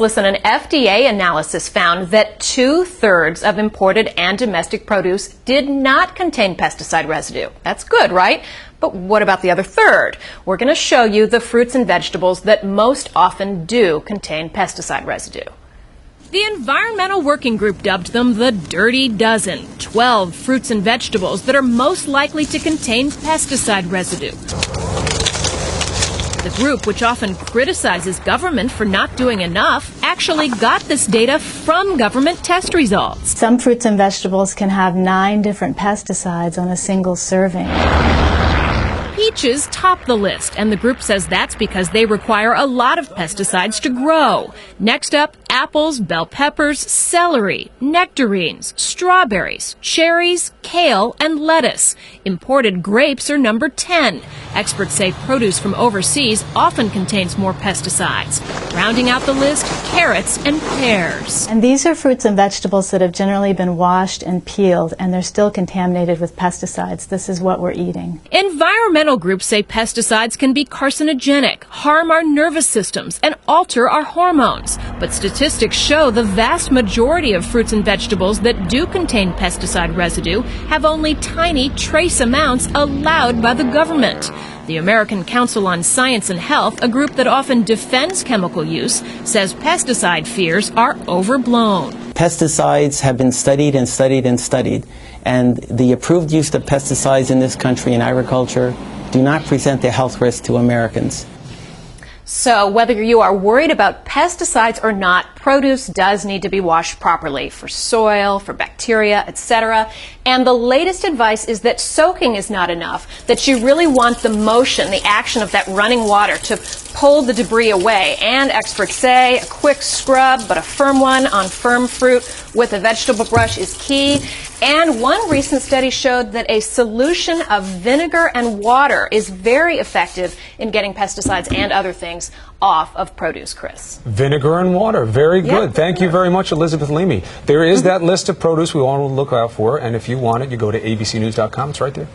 Listen, an FDA analysis found that 2/3 of imported and domestic produce did not contain pesticide residue. That's good, right? But what about the other third? We're going to show you the fruits and vegetables that most often do contain pesticide residue. The Environmental Working Group dubbed them the Dirty Dozen, 12 fruits and vegetables that are most likely to contain pesticide residue. The group, which often criticizes government for not doing enough, actually got this data from government test results. Some fruits and vegetables can have 9 different pesticides on a single serving. Peaches top the list, and the group says that's because they require a lot of pesticides to grow. Next up, apples, bell peppers, celery, nectarines, strawberries, cherries, kale, and lettuce. Imported grapes are number 10. Experts say produce from overseas often contains more pesticides. Rounding out the list, carrots and pears. And these are fruits and vegetables that have generally been washed and peeled, and they're still contaminated with pesticides. This is what we're eating. Environmental groups say pesticides can be carcinogenic, harm our nervous systems, and alter our hormones. But statistics show the vast majority of fruits and vegetables that do contain pesticide residue have only tiny trace amounts allowed by the government. The American Council on Science and Health, a group that often defends chemical use, says pesticide fears are overblown. Pesticides have been studied and studied and studied, and the approved use of pesticides in this country in agriculture do not present a health risk to Americans. So whether you are worried about pesticides or not, produce does need to be washed properly for soil, for bacteria, etc. And the latest advice is that soaking is not enough, that you really want the motion, the action of that running water to pull the debris away. And experts say a quick scrub, but a firm one on firm fruit with a vegetable brush is key. And one recent study showed that a solution of vinegar and water is very effective in getting pesticides and other things off of produce, Chris. Vinegar and water. Very good. Yep. Thank you very much, Elizabeth Leamy. There is that list of produce we want to look out for, and if you want it, you go to abcnews.com. It's right there.